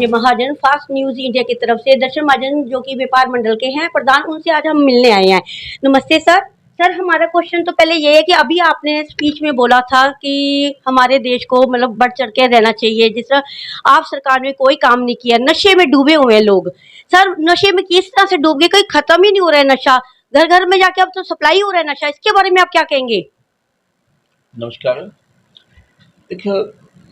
Ajay Mahajan fast news India की तरफ से। दर्शन महाजन जो कि व्यापार मंडल के हैं प्रधान, उनसे आज हम मिलने आए हैं। नमस्ते सर। सर हमारा क्वेश्चन तो पहले ये है कि अभी आपने स्पीच में बोला था कि हमारे देश को मतलब बढ़ चढ़ के रहना चाहिए, जिस तरह आप सरकार ने कोई काम नहीं किया, नशे में डूबे हुए हैं लोग। सर नशे में किस तरह से डूब गए, कोई खत्म ही नहीं हो रहा है नशा, घर घर में जाके अब तो सप्लाई हो रहा है नशा, इसके बारे में आप क्या कहेंगे? नमस्कार। देखो,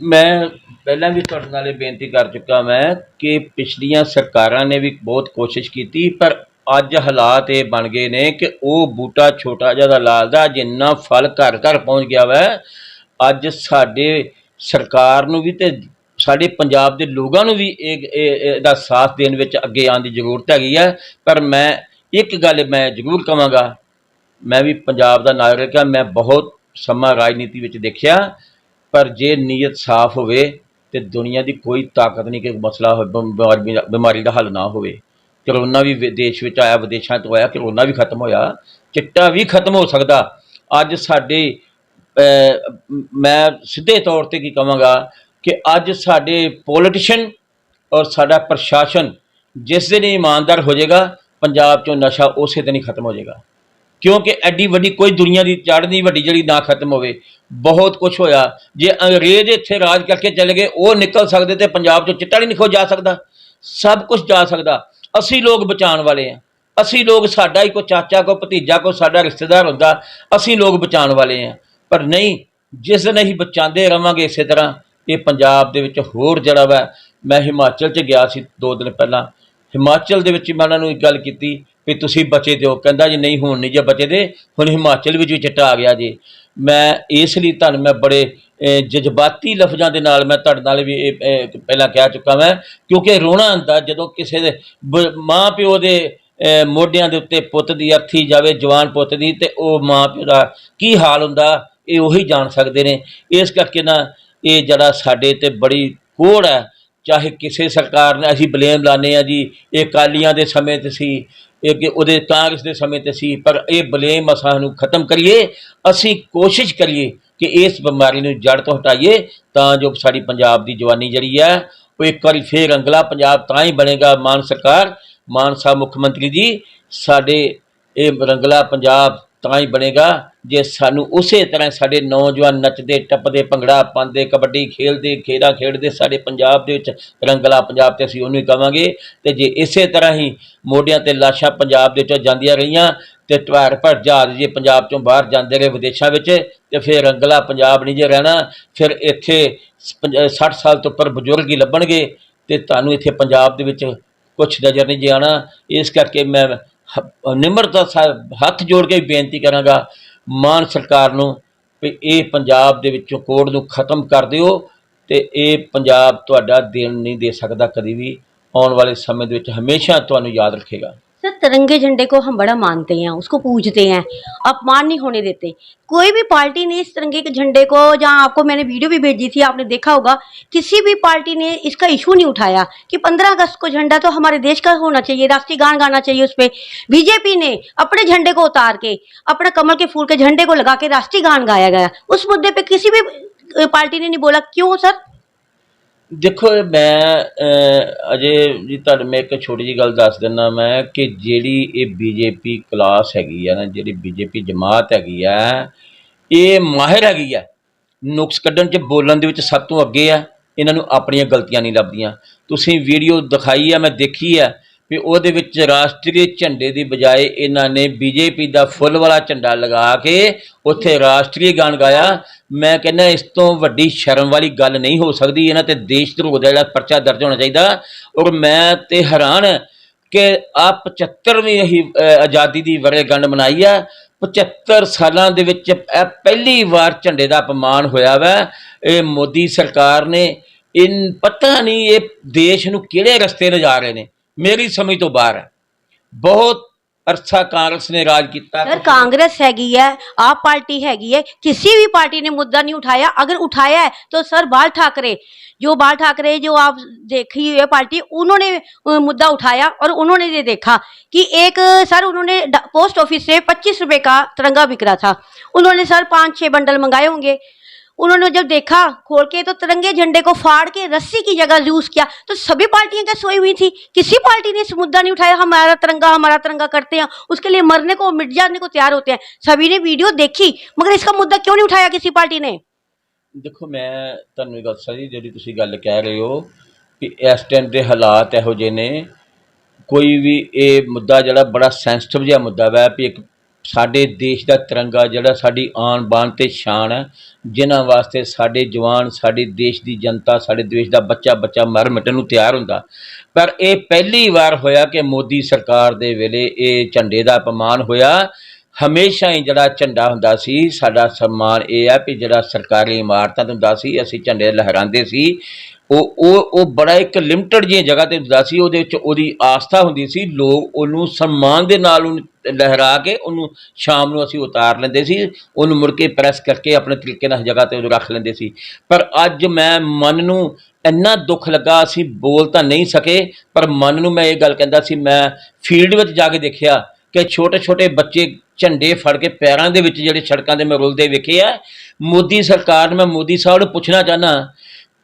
मैं पहला भी तुहाडे नाल बेनती कर चुका मैं कि पिछलियां सरकारां ने भी बहुत कोशिश की, पर अज हालात ये बन गए ने कि वो बूटा छोटा जिहा लालदा जिन्ना फल घर घर पहुँच गया वै। अज साडे सरकार नूं भी ते साडे पंजाब दे लोगां नूं भी इहदा साथ देण विच अगे आउण दी जरूरत हैगी है। पर मैं एक गल मैं जरूर कहांगा, मैं भी पंजाब दा नागरिक हां, मैं बहुत समा राजनीति विच देखिया, पर जे नीयत साफ होवे ते दुनिया की कोई ताकत नहीं कि मसला बीमारी का हल ना होवे। करोना भी देश में आया, विदेशों तो आया, करोना भी खत्म होया, चिट्टा भी खत्म हो सकता। अज साडे मैं सीधे तौर पर की कहांगा कि अज साडे पॉलिटिशियन और साडा प्रशासन जिस दिन ईमानदार हो जाएगा, पंजाब चों नशा उस दिन ही खत्म हो जाएगा। क्योंकि एड्डी वड्डी कोई दुनिया की जड़ नहीं वड्डी जी ना खत्म होवे। बहुत कुछ होया, जे अंग्रेज इत्थे राज करके चले गए, वो निकल सकते तो पंजाब चों चिट्टा नहीं निकल जा सकता, सब कुछ जा सकता। असी लोग बचाने वाले हैं, असी लोग, साडा ही कोई चाचा को भतीजा को साडा रिश्तेदार होंदा, असी लोग बचाने वाले हैं। पर नहीं, जिस दिन असीं बचाते रहांगे इस तरह ये पंजाब दे विच होर जिहड़ा वा। मैं हिमाचल च गया सी 2 दिन पहला, हिमाचल दे विच मैं उन्हां नूं एक गल कीती भी तुसीं बचे दो, कहंदा जी नहीं हुण नहीं जे बचे दे, हुण हिमाचल विच भी चिट्टा आ गया जी। मैं इसलिए तुहानूं मैं बड़े जज्बाती लफ्ज़ां दे नाल मैं तुहाडे नाल भी पहलां कह चुका मैं, क्योंकि रोना आंदा जदों किसी दे माँ प्यो दे मोढियां दे उत्ते पुत्त दी अर्थी जावे, जवान पुत्त दी, ते ओह माँ प्यो दा की हाल हुंदा ये उही जान सकदे ने। इस करके ना ये जिहड़ा साडे ते बड़ी कोड़ है, चाहे किसी सरकार ने असीं बलेम लाने आ जी ये अकालियां दे समय ते सी, उहदे कांग्रेस के समय ते सी, पर यह बलेम असां खत्म करिए। असी कोशिश करिए कि इस बीमारी नूं जड़ तो हटाइए, तां जो साडी पंजाब की जवानी जिहड़ी है वो एक बार फिर रंगला पंजाब तां ही बनेगा। मान सरकार, मान साहब मुख्यमंत्री जी, साडे ये रंगला पंजाब तां ही बनेगा जे सानू उस तरह साडे नौजवान नचदे टपदे भंगड़ा पाते कबड्डी खेलते खेड़ा खेडते साडे पंजाब दे विच रंगला पंजाब ते असीं उहनूं ही कहांगे। ते जे इस तरह ही मोढियां ते लाशां पंजाब दे विचों जांदियां रहियां ते ढवार भर जहाज जे पंजाब चों बाहर जांदे रहे विदेशों विच, ते फिर रंगला पंजाब नहीं जे रहना। फिर इत्थे 60 साल तो उपर बजुर्ग ही लभणगे ते तुहानूं इत्थे पंजाब दे विच कुछ नज़र नहीं जे आना। इस करके मैं निमरता हथ जोड़ के बेनती करांगा मान सरकार नूं भी ये पंजाब दे विचों कोड़ नूं खत्म कर दिओ, ते ये पंजाब तुहाडा देन नहीं दे सकदा कदी भी, आने वाले समय दे विच हमेशा तुहानूं याद रखेगा। सर तिरंगे झंडे को हम बड़ा मानते हैं, उसको पूजते हैं, अपमान नहीं होने देते। कोई भी पार्टी ने इस तिरंगे के झंडे को, जहां आपको मैंने वीडियो भी भेजी थी आपने देखा होगा, किसी भी पार्टी ने इसका इशू नहीं उठाया कि 15 अगस्त को झंडा तो हमारे देश का होना चाहिए, राष्ट्रीय गान गाना चाहिए उस पर। बीजेपी ने अपने झंडे को उतार के अपने कमल के फूल के झंडे को लगा के राष्ट्रीय गान गाया गया। उस मुद्दे पर किसी भी पार्टी ने नहीं बोला, क्यों सर? देखो, मैं अजय जी तुहानूं मैं एक छोटी जी गल दस दिना मैं कि जिहड़ी ये बीजेपी क्लास हैगी है ना, जिहड़ी बीजेपी जमात हैगी है, ये माहिर हैगी है नुक्स कड्ढण च, बोलण दे विच सब तो अगे है। इन्हां नूं अपणियां गलतियां नहीं लभदियां। तुसीं वीडियो दिखाई है, मैं देखी है भी उहदे विच राष्ट्रीय झंडे की बजाय इन्हां ने बीजेपी का फुल वाला झंडा लगा के उत्थे राष्ट्रीय गान गाया। मैं कहना इस तो वड्डी शर्म वाली गल नहीं हो सकती। इन्हां ते देश द्रोह दा जिहड़ा परचा दर्ज होना चाहिए। और मैं ते हैरान कि आ 75वीं अही आज़ादी की वर्षगंढ मनाई है, 75 सालों दे विच पहली बार झंडे का अपमान होया वै। ये मोदी सरकार ने इन पता नहीं ये देश नूं किहड़े रस्ते ले जा रहे हैं, मेरी समझ तो बाहर है। बहुत अरसा कांग्रेस ने राज किया। सर कांग्रेस हैगी है, आप पार्टी हैगी है, किसी भी पार्टी ने मुद्दा नहीं उठाया। अगर उठाया है तो सर बाल ठाकरे जो आप देखी हुई है पार्टी, उन्होंने मुद्दा उठाया और उन्होंने ये देखा कि एक सर उन्होंने पोस्ट ऑफिस से 25 रुपए का तिरंगा बिक रहा था। उन्होंने सर 5-6 बंडल मंगाए होंगे, उन्होंने जब देखा खोल के तो तिरंगे झंडे को फाड़ के रस्सी की जगह यूज किया। तो सभी पार्टियां क्या सोई हुई थी? किसी पार्टी ने इस मुद्दा नहीं उठाया, हमारा तिरंगा करते हैं, उसके लिए मरने को मिट जाने को तैयार होते हैं। सभी ने वीडियो देखी, मगर इसका मुद्दा क्यों नहीं उठाया किसी पार्टी ने? देखो मैं ਤੁਹਾਨੂੰ ਇਹ ਗੱਲ ਸਾਰੀ ਜਿਹੜੀ ਤੁਸੀਂ ਗੱਲ ਕਹਿ ਰਹੇ ਹੋ ਕਿ ਇਸ ਟਾਈਮ ਦੇ ਹਾਲਾਤ ਇਹੋ ਜਿਹੇ ਨੇ, ਕੋਈ ਵੀ ਇਹ ਮੁੱਦਾ ਜਿਹੜਾ ਬੜਾ ਸੈਂਸਿਟਿਵ ਜਿਹਾ ਮੁੱਦਾ ਵਾ ਵੀ ਇੱਕ ਸਾਡੇ ਦੇਸ਼ ਦਾ ਤਿਰੰਗਾ ਜਿਹੜਾ ਸਾਡੀ ਆਨ ਬਾਨ ਤੇ ਸ਼ਾਨ ਹੈ, ਜਿਨ੍ਹਾਂ ਵਾਸਤੇ ਸਾਡੇ ਜਵਾਨ, ਸਾਡੇ ਦੇਸ਼ ਦੀ ਜਨਤਾ, ਸਾਡੇ ਦੇਸ਼ ਦਾ ਬੱਚਾ ਮਰ ਮਿਟਣ ਨੂੰ ਤਿਆਰ ਹੁੰਦਾ। ਪਰ ਇਹ ਪਹਿਲੀ ਵਾਰ ਹੋਇਆ ਕਿ ਮੋਦੀ ਸਰਕਾਰ ਦੇ ਵੇਲੇ ਇਹ ਝੰਡੇ ਦਾ ਅਪਮਾਨ ਹੋਇਆ। ਹਮੇਸ਼ਾ ਹੀ ਜਿਹੜਾ ਝੰਡਾ ਹੁੰਦਾ ਸੀ, ਸਾਡਾ ਸਨਮਾਨ ਇਹ ਹੈ ਵੀ ਜਿਹੜਾ ਸਰਕਾਰੀ ਇਮਾਰਤਾਂ 'ਤੇ ਹੁੰਦਾ ਸੀ, ਅਸੀਂ ਝੰਡੇ ਲਹਿਰਾਉਂਦੇ ਸੀ। ਉਹ ਬੜਾ ਇੱਕ ਲਿਮਟਡ ਜਿਹੀ ਜਗ੍ਹਾ 'ਤੇ ਹੁੰਦਾ ਸੀ, ਉਹਦੇ ਵਿੱਚ ਉਹਦੀ ਆਸਥਾ ਹੁੰਦੀ ਸੀ। ਲੋਕ ਉਹਨੂੰ ਸਨਮਾਨ ਦੇ ਨਾਲ ਉਹਨੂੰ ਲਹਿਰਾ ਕੇ ਉਹਨੂੰ ਸ਼ਾਮ ਨੂੰ ਅਸੀਂ ਉਤਾਰ ਲੈਂਦੇ ਸੀ, ਉਹਨੂੰ ਮੁੜ ਕੇ ਪ੍ਰੈਸ ਕਰਕੇ ਆਪਣੇ ਤਰੀਕੇ ਨਾਲ ਜਗ੍ਹਾ 'ਤੇ ਉਹਨੂੰ ਰੱਖ ਲੈਂਦੇ ਸੀ। ਪਰ ਅੱਜ ਮੈਂ ਮਨ ਨੂੰ ਇੰਨਾ ਦੁੱਖ ਲੱਗਾ, ਅਸੀਂ ਬੋਲ ਤਾਂ ਨਹੀਂ ਸਕੇ, ਪਰ ਮਨ ਨੂੰ ਮੈਂ ਇਹ ਗੱਲ ਕਹਿੰਦਾ ਸੀ। ਮੈਂ ਫੀਲਡ ਵਿੱਚ ਜਾ ਕੇ ਦੇਖਿਆ ਕਿ ਛੋਟੇ ਬੱਚੇ ਝੰਡੇ ਫੜ ਕੇ ਪੈਰਾਂ ਦੇ ਵਿੱਚ ਜਿਹੜੇ ਸੜਕਾਂ 'ਤੇ ਮੈਂ ਰੁਲਦੇ ਵੇਖੇ ਆ। ਮੋਦੀ ਸਰਕਾਰ ਨੂੰ ਮੈਂ ਮੋਦੀ ਸਾਹਿਬ ਨੂੰ ਪੁੱਛਣਾ ਚਾਹੁੰਦਾ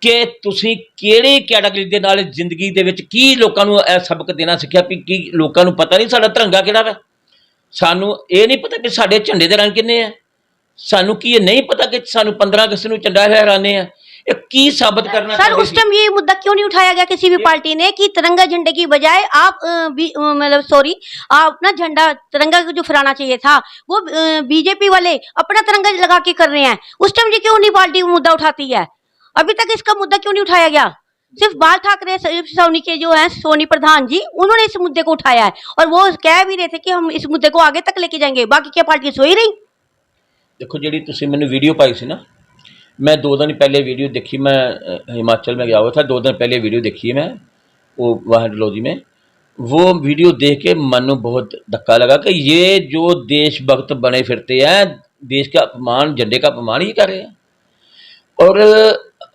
ਕਿ ਤੁਸੀਂ ਕਿਹੜੀ ਕੈਟਾਗਰੀ ਦੇ ਨਾਲ ਜ਼ਿੰਦਗੀ ਦੇ ਵਿੱਚ ਕੀ ਲੋਕਾਂ ਨੂੰ ਇਹ ਸਬਕ ਦੇਣਾ ਸਿੱਖਿਆ ਵੀ ਕੀ ਲੋਕਾਂ ਨੂੰ ਪਤਾ ਨਹੀਂ ਸਾਡਾ ਤਿਰੰਗਾ ਕਿਹੜਾ ਵਾ? ਸਾਨੂੰ ਇਹ ਨਹੀਂ ਪਤਾ ਕਿ ਸਾਡੇ ਝੰਡੇ ਦੇ ਰੰਗ ਕਿੰਨੇ ਆ? ਸਾਨੂੰ ਕੀ ਇਹ नहीं पता कि ਸਾਨੂੰ 15 अगस्त ਨੂੰ ਝੰਡਾ लहराने हैं? ये की साबित करना? सर उस टाइम ये मुद्दा क्यों नहीं उठाया गया किसी भी पार्टी ने कि तिरंगा झंडे की बजाय आप आप ना झंडा तिरंगा जो फहराना चाहिए था वो बीजेपी वाले अपना तिरंगा लगा के कर रहे हैं। उस टाइम ये क्यों नहीं पार्टी मुद्दा उठाती है? अभी तक इसका मुद्दा क्यों नहीं उठाया गया? सिर्फ बाल ठाकरे सोनी के जो है सोनी प्रधान जी, उन्होंने इस मुद्दे को उठाया है और वो कह भी रहे थे कि हम इस मुद्दे को आगे तक लेके जाएंगे। बाकी क्या पार्टी सोई रही? देखो जी तुम मैंने वीडियो पाई सी ना, मैं 2 दिन पहले वीडियो देखी। मैं हिमाचल में गया हुआ था, 2 दिन पहले वीडियो देखी है मैं, वो वहाँ डलहौजी में। वो वीडियो देख के मन को बहुत धक्का लगा कि ये जो देशभक्त बने फिरते हैं, देश का अपमान, झंडे का अपमान ही कर रहे हैं। और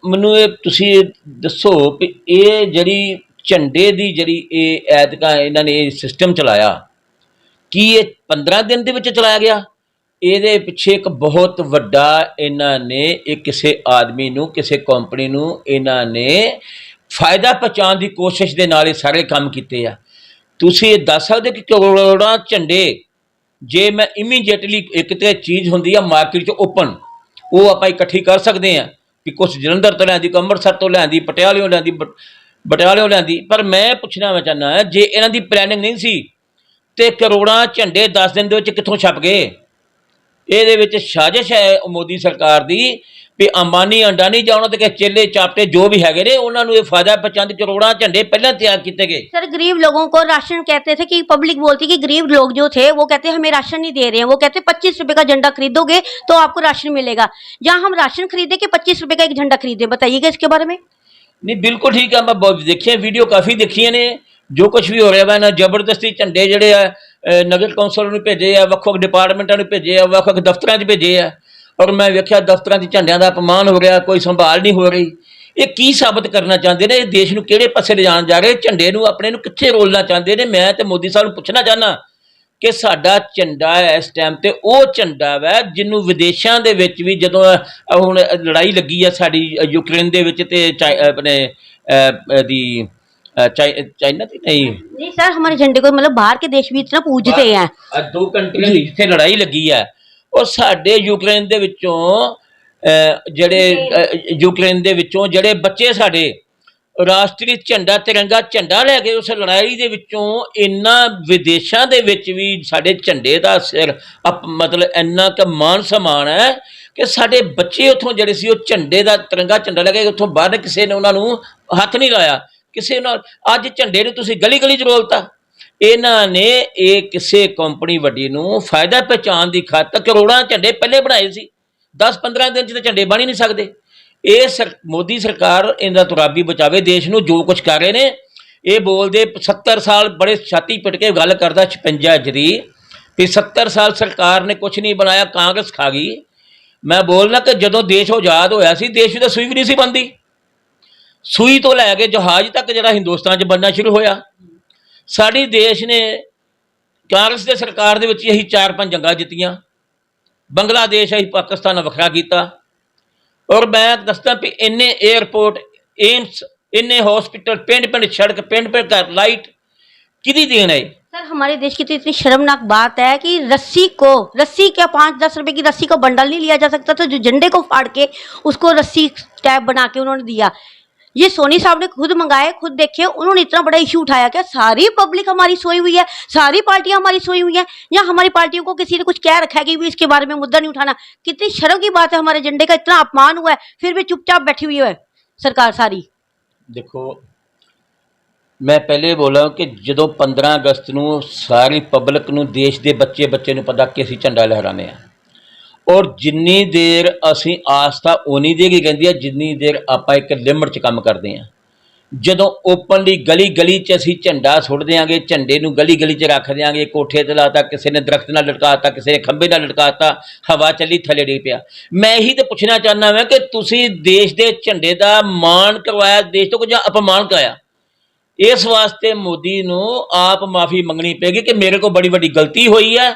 मैनू ये तुसी दसो कि ये जड़ी झंडे की जड़ी ऐतका इन्होंने सिस्टम चलाया कि ये 15 दिन के विच चलाया गया? ਇਹਦੇ ਪਿੱਛੇ ਇੱਕ ਬਹੁਤ ਵੱਡਾ ਇਹਨਾਂ ਨੇ ਕਿਸੇ ਆਦਮੀ ਨੂੰ, ਕਿਸੇ ਕੰਪਨੀ ਨੂੰ ਇਹਨਾਂ ਨੇ ਫਾਇਦਾ ਪਹੁੰਚਾਉਣ ਦੀ ਕੋਸ਼ਿਸ਼ ਦੇ ਨਾਲ ਇਹ ਸਾਰੇ ਕੰਮ ਕੀਤੇ ਆ। ਤੁਸੀਂ ਇਹ ਦੱਸ ਸਕਦੇ ਕਿ ਕਰੋੜਾਂ ਝੰਡੇ ਜੇ ਮੈਂ ਇਮੀਡੀਏਟਲੀ ਇੱਕ ਤੇ ਚੀਜ਼ ਹੁੰਦੀ ਆ ਮਾਰਕੀਟ 'ਚ ਓਪਨ, ਉਹ ਆਪਾਂ ਇਕੱਠੀ ਕਰ ਸਕਦੇ ਹਾਂ ਕਿ ਕੁਛ ਜਲੰਧਰ ਤੋਂ ਲਿਆਂਦੀ, ਅੰਮ੍ਰਿਤਸਰ ਤੋਂ ਲਿਆਂਦੀ, ਪਟਿਆਲਿਓਂ ਲਿਆਂਦੀ। ਪਰ ਮੈਂ ਪੁੱਛਣਾ ਮੈਂ ਚਾਹੁੰਦਾ, ਜੇ ਇਹਨਾਂ ਦੀ ਪਲੈਨਿੰਗ ਨਹੀਂ ਸੀ ਤੇ ਕਰੋੜਾਂ ਝੰਡੇ 10 ਦਿਨ ਦੇ ਵਿੱਚ ਕਿੱਥੋਂ ਛਪ ਗਏ? ਇਹਦੇ ਵਿੱਚ ਸਾਜ਼ਿਸ਼ ਹੈ ਮੋਦੀ ਸਰਕਾਰ ਦੀ ਵੀ ਅੰਬਾਨੀ ਅੰਡਾਨੀ ਜਾਂ ਉਹਨਾਂ ਦੇ ਚੇਲੇ ਚਾਪਟੇ ਜੋ भी हैगे ने उन्होंने ये फायदा पहुंचाने करोड़ों झंडे पहले तैयार किए गए। सर गरीब लोगों को राशन कहते थे कि पब्लिक बोलती कि गरीब लोग जो थे वो कहते हमें राशन नहीं दे रहे हैं, वो कहते 25 रुपए का झंडा खरीदोगे तो आपको राशन मिलेगा। जहां हम राशन खरीदे कि 25 रुपए का एक झंडा खरीदे, बताइएगा इसके बारे में। नहीं बिल्कुल ठीक है, मैं देखिए वीडियो काफ़ी देखी ने, जो कुछ भी हो रहा है ना जबरदस्ती झंडे ਜਿਹੜੇ ਆ ਨਗਰ ਕੌਂਸਲ ਨੂੰ ਭੇਜੇ ਆ, ਵੱਖ-ਵੱਖ ਡਿਪਾਰਟਮੈਂਟਾਂ ਨੂੰ ਭੇਜੇ ਆ, ਵੱਖ-ਵੱਖ ਦਫ਼ਤਰਾਂ 'ਚ ਭੇਜੇ ਆ। ਔਰ ਮੈਂ ਵੇਖਿਆ ਦਫ਼ਤਰਾਂ 'ਚ ਝੰਡਿਆਂ ਦਾ ਅਪਮਾਨ ਹੋ ਰਿਹਾ, ਕੋਈ ਸੰਭਾਲ ਨਹੀਂ ਹੋ ਰਹੀ। ਇਹ ਕੀ ਸਾਬਤ ਕਰਨਾ ਚਾਹੁੰਦੇ ਨੇ? ਇਹ ਦੇਸ਼ ਨੂੰ ਕਿਹੜੇ ਪਾਸੇ ਲਿਜਾਣ ਜਾ ਰਹੇ? ਝੰਡੇ ਨੂੰ ਆਪਣੇ ਨੂੰ ਕਿੱਥੇ ਰੋਲਣਾ ਚਾਹੁੰਦੇ ਨੇ? ਮੈਂ ਤੇ ਮੋਦੀ ਸਾਹਿਬ ਨੂੰ ਪੁੱਛਣਾ ਚਾਹੁੰਦਾ ਕਿ ਸਾਡਾ ਝੰਡਾ ਇਸ ਟਾਈਮ ਤੇ ਉਹ ਝੰਡਾ ਵਾ ਜਿਹਨੂੰ ਵਿਦੇਸ਼ਾਂ ਦੇ ਵਿੱਚ ਵੀ ਜਦੋਂ ਹੁਣ ਲੜਾਈ ਲੱਗੀ ਆ ਸਾਡੀ ਯੂਕਰੇਨ ਦੇ ਵਿੱਚ ਤੇ ਆਪਣੇ ਦੀ चाइना थी नहीं सर हमारे झंडे को मतलब बाहर के देश भी इतना पूजते हैं। 2 कंट्री जिथे लड़ाई लगी है और साडे यूक्रेन दे विचों ਜਿਹੜੇ ਬੱਚੇ ਸਾਡੇ ਰਾਸ਼ਟਰੀ ਝੰਡਾ ਤਿਰੰਗਾ ਝੰਡਾ ਲੈ ਕੇ ਉਸ ਲੜਾਈ ਦੇ ਵਿੱਚੋਂ ਇੰਨਾ ਵਿਦੇਸ਼ਾਂ ਦੇ ਵਿੱਚ ਵੀ ਸਾਡੇ ਝੰਡੇ ਦਾ ਸਿਰ ਮਤਲਬ ਇੰਨਾ ਕੁ ਮਾਨ ਸਨਮਾਨ ਹੈ ਕਿ ਸਾਡੇ ਬੱਚੇ ਉੱਥੋਂ ਜਿਹੜੇ ਸੀ ਉਹ ਝੰਡੇ ਦਾ ਤਿਰੰਗਾ ਝੰਡਾ ਲੈ ਕੇ ਉੱਥੋਂ ਬਾਹਰ ਕਿਸੇ ਨੇ ਉਹਨਾਂ ਨੂੰ ਹੱਥ ਨਹੀਂ ਲਾਇਆ। ਕਿਸੇ ਨਾਲ ਅੱਜ ਝੰਡੇ ਨੂੰ ਤੁਸੀਂ ਗਲੀ 'ਚ ਰੋਲਤਾ। ਇਹਨਾਂ ਨੇ ਇਹ ਕਿਸੇ ਕੰਪਨੀ ਵੱਡੀ ਨੂੰ ਫਾਇਦਾ ਪਹੁੰਚਾਉਣ ਦੀ ਖਾਤਰ ਕਰੋੜਾਂ ਝੰਡੇ ਪਹਿਲੇ ਬਣਾਏ ਸੀ। 10-15 ਦਿਨ 'ਚ ਤਾਂ ਝੰਡੇ ਬਣ ਹੀ ਨਹੀਂ ਸਕਦੇ। ਇਹ ਮੋਦੀ ਸਰਕਾਰ ਇਹਦਾ ਤੁਰਾਬੀ ਬਚਾਵੇ ਦੇਸ਼ ਨੂੰ। ਜੋ ਕੁਛ ਕਰ ਰਹੇ ਨੇ ਇਹ ਬੋਲਦੇ 70 ਸਾਲ ਬੜੇ ਛਾਤੀ ਪਿੱਟ ਕੇ ਗੱਲ ਕਰਦਾ 56 ਇੰਚ ਦੀ ਵੀ 70 ਸਾਲ ਸਰਕਾਰ ਨੇ ਕੁਛ ਨਹੀਂ ਬਣਾਇਆ, ਕਾਂਗਰਸ ਖਾ ਗਈ। ਮੈਂ ਬੋਲਣਾ ਕਿ ਜਦੋਂ ਦੇਸ਼ ਆਜ਼ਾਦ ਹੋਇਆ ਸੀ ਦੇਸ਼ ਦੀ ਸੂਈ ਵੀ ਨਹੀਂ ਸੀ ਬਣਦੀ। ਸੂਈ ਤੋਂ ਲੈ ਕੇ ਜਹਾਜ਼ ਤੱਕ ਜਿਹੜਾ ਹਿੰਦੁਸਤਾਨ 'ਚ ਬਣਨਾ ਸ਼ੁਰੂ ਹੋਇਆ। ਸਾਡੀ ਦੇਸ਼ ਨੇ ਕਾਂਗਰਸ ਦੇ ਸਰਕਾਰ ਦੇ ਵਿੱਚ ਅਸੀਂ 4-5 ਜੰਗਾਂ ਜਿੱਤੀਆਂ। ਬੰਗਲਾਦੇਸ਼ ਅਸੀਂ ਪਾਕਿਸਤਾਨ ਨਾਲ ਵੱਖਰਾ ਕੀਤਾ और मैं दसदा भी इन्ने एयरपोर्ट, एम्स, इन्ने हॉस्पिटल, पिंड पिंड सड़क, पिंड पिंड घर लाइट किदी देन है? सर हमारे देश की तो इतनी शर्मनाक बात है कि रस्सी क्या 5-10 रुपए की रस्सी का बंडल नहीं लिया जा सकता, तो जो झंडे को फाड़ के उसको रस्सी टैब बना के उन्होंने दिया। ये सोनी साहब ने खुद मंगाए, खुद देखे, उन्होंने इतना बड़ा इशू उठाया। क्या सारी पब्लिक हमारी सोई हुई है, सारी पार्टियां हमारी सोई हुई हैं, या हमारी पार्टियों को किसी ने कुछ कह रखा है कि भी इसके बारे में मुद्दा नहीं उठाना? कितनी शर्म की बात है, हमारे झंडे का इतना अपमान हुआ है फिर भी चुपचाप बैठी हुई है सरकार सारी। देखो मैं पहले बोला कि ਜਦੋਂ 15 ਅਗਸਤ ਨੂੰ ਸਾਰੀ ਪਬਲਿਕ ਨੂੰ ਦੇਸ਼ ਦੇ ਬੱਚੇ ਨੂੰ ਪਤਾ ਕਿ ਅਸੀਂ ਝੰਡਾ ਲਹਿਰਾਉਂਦੇ ਹਾਂ, ਔਰ ਜਿੰਨੀ ਦੇਰ ਅਸੀਂ ਆਸਥਾ ਉਨੀ ਦੇਰ ਹੀ ਰਹਿੰਦੀ ਹੈ ਜਿੰਨੀ ਦੇਰ ਆਪਾਂ ਇੱਕ ਲਿਮਟ 'ਚ ਕੰਮ ਕਰਦੇ ਹਾਂ। ਜਦੋਂ ਓਪਨਲੀ ਗਲੀ ਗਲੀ 'ਚ ਅਸੀਂ ਝੰਡਾ ਸੁੱਟ ਦਿਆਂਗੇ, ਝੰਡੇ ਨੂੰ ਗਲੀ ਗਲੀ 'ਚ ਰੱਖ ਦਿਆਂਗੇ, ਕੋਠੇ 'ਤੇ ਲਾਤਾ, ਕਿਸੇ ਨੇ ਦਰਖਤ ਨਾਲ ਲਟਕਾਤਾ, ਕਿਸੇ ਨੇ ਖੰਭੇ ਨਾਲ ਲਟਕਾਤਾ, ਹਵਾ ਚੱਲੀ ਥੱਲੇ ਡਿੱਗ ਪਿਆ। ਮੈਂ ਇਹੀ ਤਾਂ ਪੁੱਛਣਾ ਚਾਹੁੰਦਾ ਹਾਂ ਕਿ ਤੁਸੀਂ ਦੇਸ਼ ਦੇ ਝੰਡੇ ਦਾ ਮਾਣ ਕਰਵਾਇਆ ਦੇਸ਼ ਤੋਂ ਕੁਝ ਅਪਮਾਨ ਕਰਾਇਆ। ਇਸ ਵਾਸਤੇ ਮੋਦੀ ਨੂੰ ਆਪ ਮਾਫੀ ਮੰਗਣੀ ਪਏਗੀ ਕਿ ਮੇਰੇ ਕੋਲ ਬੜੀ ਵੱਡੀ ਗਲਤੀ ਹੋਈ ਹੈ।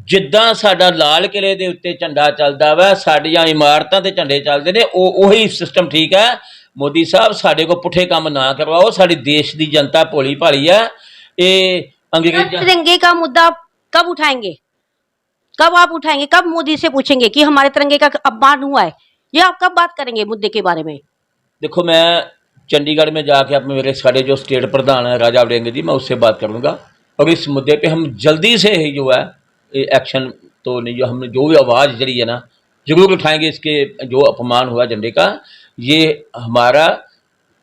ਜਿੱਦਾਂ ਸਾਡਾ ਲਾਲ ਕਿਲੇ ਦੇ ਉੱਤੇ ਝੰਡਾ ਚੱਲਦਾ ਵਾ, ਸਾਡੀਆਂ ਇਮਾਰਤਾਂ 'ਤੇ ਝੰਡੇ ਚੱਲਦੇ ਨੇ, ਉਹੀ ਸਿਸਟਮ ਠੀਕ ਹੈ। ਮੋਦੀ ਸਾਹਿਬ ਸਾਡੇ ਕੋਲ ਪੁੱਠੇ ਕੰਮ ਨਾ ਕਰਵਾਓ, ਸਾਡੀ ਦੇਸ਼ ਦੀ ਜਨਤਾ ਭੋਲੀ ਭਾਲੀ ਹੈ। ਇਹ अंग्रेज तिरंगे का मुद्दा कब उठाएंगे, कब आप उठाएंगे, कब मोदी से पूछेंगे कि हमारे तिरंगे का अपमान हुआ है? ये आप कब बात करेंगे मुद्दे के बारे में? देखो मैं चंडीगढ़ में जाके अब मेरे सारे जो स्टेट प्रधान है राजा वड़ेंगे जी, मैं उससे बात करूंगा और इस मुद्दे पे हम जल्दी से ही जो है एक्शन तो नहीं, जो हमने जो भी आवाज़ जरी है ना जरूर उठाएंगे। इसके जो अपमान हुआ झंडे का, ये हमारा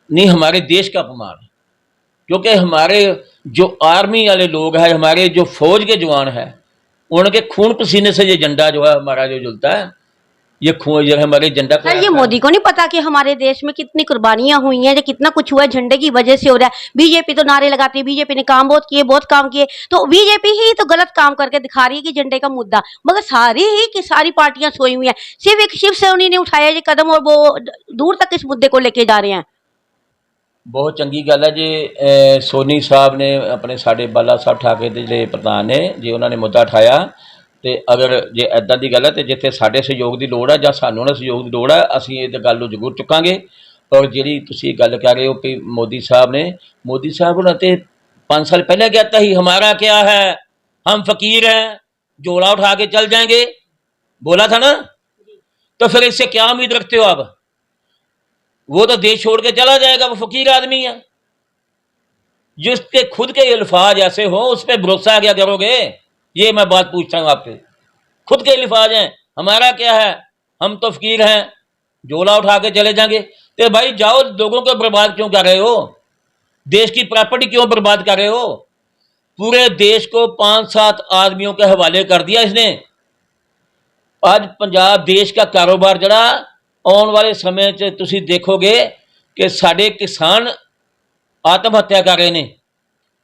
नहीं हमारे देश का अपमान है, क्योंकि हमारे जो आर्मी वाले लोग हैं, हमारे जो फौज के जवान हैं, उनके खून पसीने से ये झंडा जो है हमारा जो जलता है, ये खून जो है हमारे झंडा को। सर ये मोदी को नहीं पता कि हमारे देश में कितनी कुर्बानियां हुई हैं, जो कितना कुछ हुआ है झंडे की वजह से हो रहा है। बीजेपी तो नारे लगाती है, बीजेपी ने काम बहुत काम किए, तो बीजेपी ही तो गलत काम करके दिखा रही है कि झंडे का मुद्दा, मगर सारी ही की सारी पार्टियां सोई हुई हैं। सिर्फ एक शिवसेना ने उठाया ये कदम और वो दूर तक इस मुद्दे को लेके जा रहे हैं। बहुत चंगी गल है जी। सोनी साहब ने अपने साढ़े बाला साहब ठाकरे के जो प्रधान ने जे उन्होंने मुद्दा उठाया, तो अगर जे इदां की गल है तो जिथे साढ़े सहयोग की लौड़ है जां सानूं उन्हां सहयोग की लौड़ है, असीं इस गल नूं जरूर चुकांगे। और जिहड़ी तुसीं गल कर रहे हो कि मोदी साहब उन्होंने तो 5 साल पहले कहता ही हमारा क्या है, हम फकीर हैं, झोला उठा के चल जाएंगे, बोला था ना। तो फिर इससे क्या उम्मीद रखते हो आप? वो तो देश छोड़ के चला जाएगा, वो फकीर आदमी है। जिसके खुद के अल्फाज ऐसे हो उस पर भरोसा क्या करोगे? ये मैं बात पूछता हूँ आपसे। खुद के अल्फाज हैं, हमारा क्या है, हम तो फकीर हैं, झोला उठा के चले जाएंगे। तो भाई जाओ, लोगों को बर्बाद क्यों कर रहे हो? देश की प्रॉपर्टी क्यों बर्बाद कर रहे हो? पूरे देश को 5-7 आदमियों के हवाले कर दिया इसने। आज पंजाब देश का कारोबार जड़ा आने वाले समय च तुसीं देखोगे कि साडे किसान आत्म हत्या कर रहे हैं,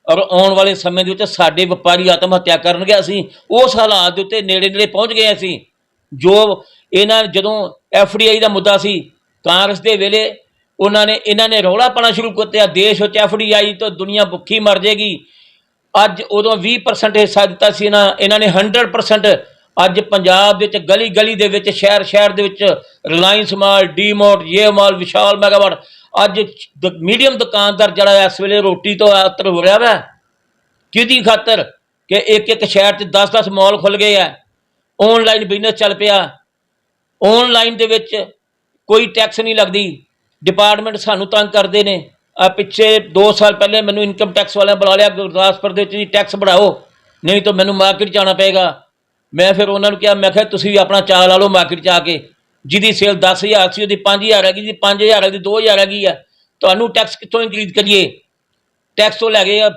और आने वाले समय के विच साडे व्यापारी आत्म हत्या करनगे। असीं उस हालात दे उत्ते नेड़े पहुँच गए। असीं जो इन्हां जदों FDI का मुद्दा सी कांग्रेस के वेले, इन्हां ने रौला पाना शुरू कर दिया, देश विच FDI तो दुनिया भुखी मर जाएगी। अज उदों 20% हिस्सा दिता सी इन्हां ने 100%। अज पंजाब दे विच गली गली दे विच शहर दे विच रिलायंस माल, डी मार्ट, ये माल, विशाल मेगामार्ट, अज मीडियम दुकानदार जरा इस वेले रोटी तो अतर हो रहा है कि खातर कि एक शहर च 10-10 मॉल खुल गए है। ऑनलाइन बिजनेस चल पिया, ऑनलाइन दे विच कोई टैक्स नहीं लगती, डिपार्टमेंट सानू तंग करते हैं। पिछे 2 साल पहले मैनू इनकम टैक्स वाले बुला लिया, गुरदासपुर के टैक्स बढ़ाओ नहीं तो मैनू मार्केट जाना पेगा। मैं फिर उन्होंने कहा, मैं तुसीं भी अपना चाल ला लो मार्केट च आके, जिहदी सेल 10,000 सी उहदी 5,000 हैगी, 5,000 हैगी, 2,000 हैगी है, तुहानू टैक्स कित्थों इंक्रीज करिए? टैक्स तो लै गए।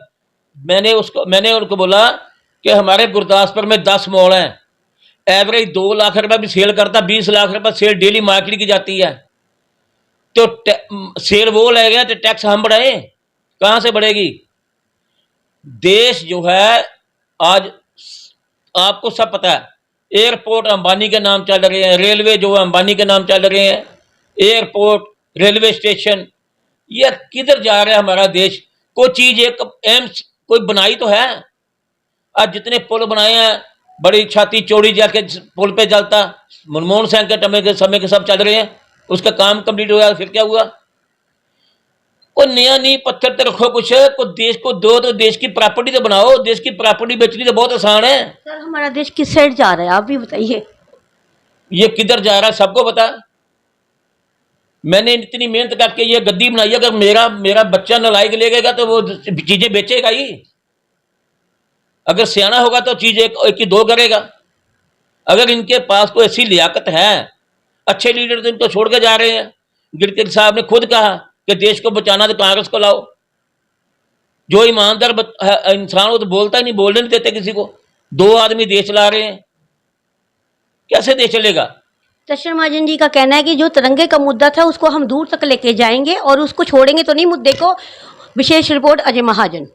मैंने उनको बोला कि हमारे गुरदासपुर में 10 मॉल हैं, एवरेज 2 लाख रुपये भी सेल करता, 20 लाख रुपये सेल डेली मार्केट की जाती है। तो सेल वो ले गया तो टैक्स हम बढ़ाए, कहाँ से बढ़ेगी? देश जो है आज आपको सब पता है, एयरपोर्ट अंबानी के नाम चल रहे हैं, रेलवे जो है अंबानी के नाम चल रहे हैं, एयरपोर्ट, रेलवे स्टेशन, ये किधर जा रहा है हमारा देश? कोई चीज़ एक एम्स कोई बनाई तो है? आज जितने पुल बनाए हैं, बड़ी छाती चौड़ी जाके पुल पे चलता, मनमोहन सिंह के समय के सब चल रहे हैं। उसका काम कंप्लीट हो गया, फिर क्या हुआ? वो नया नहीं पत्थर तो रखो कुछ, को देश को दो तो देश की प्रॉपर्टी तो बनाओ। देश की प्रॉपर्टी बेचनी तो बहुत आसान है। सर हमारा देश किस साइड जा रहा है आप भी बताइए। ये किधर जा रहा है सबको पता। मैंने इतनी मेहनत करके ये गद्दी बनाई है, अगर मेरा मेरा बच्चा नालायक लेगा तो वो चीजें बेचेगा ही। अगर सियाना होगा तो चीज एक की दो करेगा। अगर इनके पास कोई ऐसी लियाकत है, अच्छे लीडर तो इनको छोड़ के जा रहे हैं। गडकरी साहब ने खुद कहा कि देश को बचाना तो कांग्रेस को लाओ। जो ईमानदार इंसान वो तो बोलता ही नहीं, बोलने नहीं देते किसी को। दो आदमी देश चला रहे हैं, कैसे देश चलेगा? दशरथ महाजन जी का कहना है कि जो तिरंगे का मुद्दा था उसको हम दूर तक लेके जाएंगे और उसको छोड़ेंगे तो नहीं मुद्दे को। विशेष रिपोर्ट अजय महाजन।